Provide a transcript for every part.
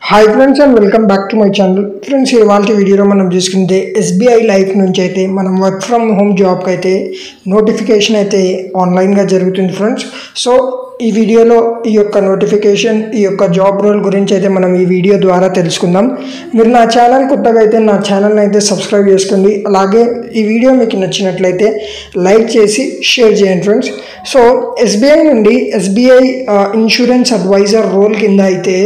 Hi friends and welcome back to my channel. Friends, ఇవాళ వీడియోలో మనం చూసుకుంటే ఎస్బీఐ లైఫ్ నుంచి అయితే మనం వర్క్ ఫ్రమ్ హోమ్ జాబ్కి అయితే నోటిఫికేషన్ అయితే ఆన్లైన్గా జరుగుతుంది ఫ్రెండ్స్. సో ఈ వీడియోలో ఈ యొక్క నోటిఫికేషన్, ఈ యొక్క జాబ్ రోల్ గురించి అయితే మనం ఈ వీడియో ద్వారా తెలుసుకుందాం. మీరు నా ఛానల్ కొత్తగా అయితే నా ఛానల్ని అయితే సబ్స్క్రైబ్ చేసుకోండి. అలాగే ఈ వీడియో మీకు నచ్చినట్లయితే లైక్ చేసి షేర్ చేయండి ఫ్రెండ్స్. సో ఎస్బీఐ నుండి ఎస్బీఐ ఇన్సూరెన్స్ అడ్వైజర్ రోల్ కింద అయితే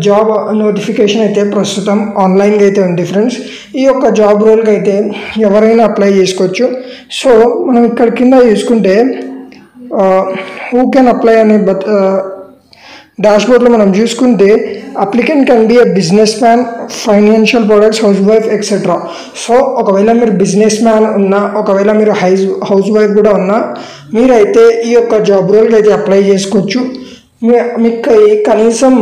జాబ్ నోటిఫికేషన్ అయితే ప్రస్తుతం ఆన్లైన్గా అయితే ఉంది ఫ్రెండ్స్. ఈ యొక్క జాబ్ రోల్కి అయితే ఎవరైనా అప్లై చేసుకోవచ్చు. సో మనం ఇక్కడ కింద చూసుకుంటే హూ కెన్ అప్లై అనే డాష్బోర్డ్లో మనం చూసుకుంటే applicant can be a business man, financial products, house wife etcetera. So ఒకవేళ మీరు బిజినెస్ మ్యాన్ ఉన్నా, ఒకవేళ మీరు హౌస్ వైఫ్ కూడా ఉన్నా, మీరైతే ఈ యొక్క జాబ్ రోల్కి అయితే అప్లై చేసుకోవచ్చు. మీకు కనీసం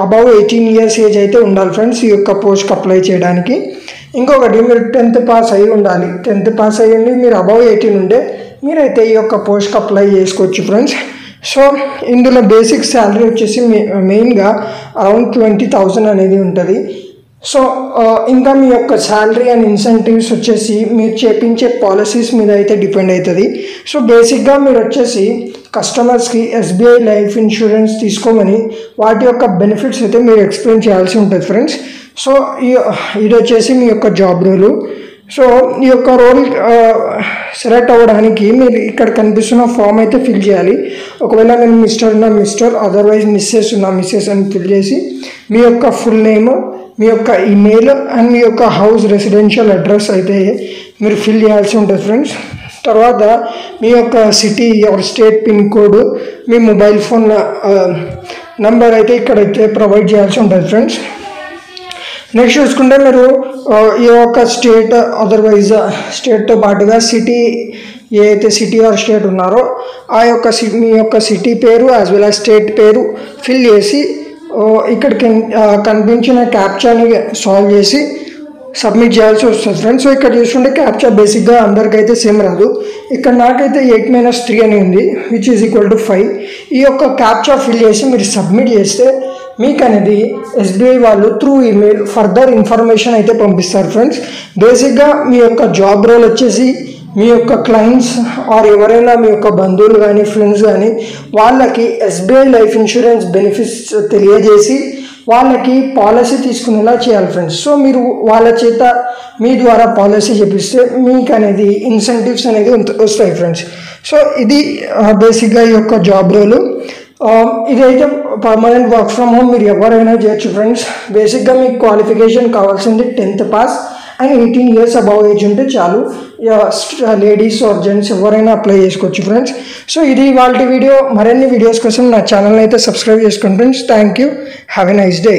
అబవ్ 18 years ఏజ్ అయితే ఉండాలి ఫ్రెండ్స్ ఈ యొక్క పోస్ట్కి అప్లై చేయడానికి. ఇంకొకటి, మీరు 10th పాస్ అయ్యి ఉండాలి. 10th పాస్ అయ్యండి, మీరు అబవ్ 18 ఉంటే మీరైతే ఈ యొక్క పోస్ట్కి అప్లై చేసుకోవచ్చు ఫ్రెండ్స్. సో ఇందులో బేసిక్ శాలరీ వచ్చేసి మెయిన్గా అరౌండ్ 20,000 అనేది ఉంటుంది. సో ఇంకా మీ యొక్క శాలరీ అండ్ ఇన్సెంటివ్స్ వచ్చేసి మీరు చేపించే పాలసీస్ మీద అయితే డిపెండ్ అవుతుంది. సో బేసిక్గా మీరు వచ్చేసి కస్టమర్స్కి ఎస్బీఐ లైఫ్ ఇన్సూరెన్స్ తీసుకోమని వాటి యొక్క బెనిఫిట్స్ అయితే మీరు ఎక్స్ప్లెయిన్ చేయాల్సి ఉంటుంది ఫ్రెండ్స్. సో ఇది వచ్చేసి మీ యొక్క జాబ్ రోలు. సో ఈ యొక్క రోల్ సెలెక్ట్ అవ్వడానికి మీరు ఇక్కడ కనిపిస్తున్న ఫామ్ అయితే ఫిల్ చేయాలి. ఒకవేళ నేను మిస్టర్ ఉన్నా మిస్టర్, అదర్వైజ్ మిస్సెస్ ఉన్నా మిస్సెస్ అని ఫిల్ చేసి మీ యొక్క ఫుల్ నేమ్, మీ యొక్క ఈమెయిల్ అండ్ మీ యొక్క హౌస్ రెసిడెన్షియల్ అడ్రస్ అయితే మీరు ఫిల్ చేయాల్సి ఉంటుంది ఫ్రెండ్స్. తర్వాత మీ యొక్క city or state pin code, మీ మొబైల్ ఫోన్ నంబర్ అయితే ఇక్కడైతే ప్రొవైడ్ చేయాల్సి ఉంటుంది ఫ్రెండ్స్. నెక్స్ట్ చూసుకుంటే మీరు ఈ యొక్క స్టేట్, అదర్వైజ్ స్టేట్తో పాటుగా సిటీ, ఏ అయితే సిటీ ఆర్ స్టేట్ ఉన్నారో ఆ యొక్క మీ యొక్క సిటీ పేరు యాజ్ వెల్ యాజ్ స్టేట్ పేరు ఫిల్ చేసి ఇక్కడ కనిపించిన క్యాప్చాని సాల్వ్ చేసి సబ్మిట్ చేయాల్సి వస్తుంది ఫ్రెండ్స్. సో ఇక్కడ చూసుకుంటే క్యాప్చా బేసిక్గా అందరికైతే సేమ్ రాదు. ఇక్కడ నాకైతే 8-3 అని ఉంది, విచ్ ఈజ్ ఈక్వల్ టు 5. ఈ యొక్క క్యాప్చా ఫిల్ చేసి మీరు సబ్మిట్ చేస్తే మీకు అనేది ఎస్బీఐ వాళ్ళు త్రూ ఈమెయిల్ ఫర్దర్ ఇన్ఫర్మేషన్ అయితే పంపిస్తారు ఫ్రెండ్స్. బేసిక్గా మీ యొక్క జాబ్ రోల్ వచ్చేసి మీ యొక్క క్లయింట్స్ ఆర్ ఎవరైనా మీ యొక్క బంధువులు కానీ ఫ్రెండ్స్ కానీ వాళ్ళకి ఎస్బీఐ లైఫ్ ఇన్సూరెన్స్ బెనిఫిట్స్ తెలియజేసి వాళ్ళకి పాలసీ తీసుకునేలా చేయాలి ఫ్రెండ్స్. సో మీరు వాళ్ళ చేత మీ ద్వారా పాలసీ చేపిస్తే మీకు అనేది ఇన్సెంటివ్స్ అనేది వస్తాయి ఫ్రెండ్స్. సో ఇది బేసిక్గా ఈ యొక్క జాబ్ రోలు. ఇదైతే పర్మనెంట్ వర్క్ ఫ్రమ్ హోమ్ మీరు ఎవరైనా చేయొచ్చు ఫ్రెండ్స్. బేసిక్గా మీకు క్వాలిఫికేషన్ కావాల్సింది 10th pass and 18 years above age ఉంటే చాలు. లేడీస్ ఆర్ జెంట్స్ ఎవరైనా అప్లై చేసుకోవచ్చు ఫ్రెండ్స్. సో ఇది ఇవాళ వీడియో. మరిన్ని వీడియోస్ కోసం నా ఛానల్ని అయితే సబ్స్క్రైబ్ చేసుకోండి friends. Thank you. Have a nice day.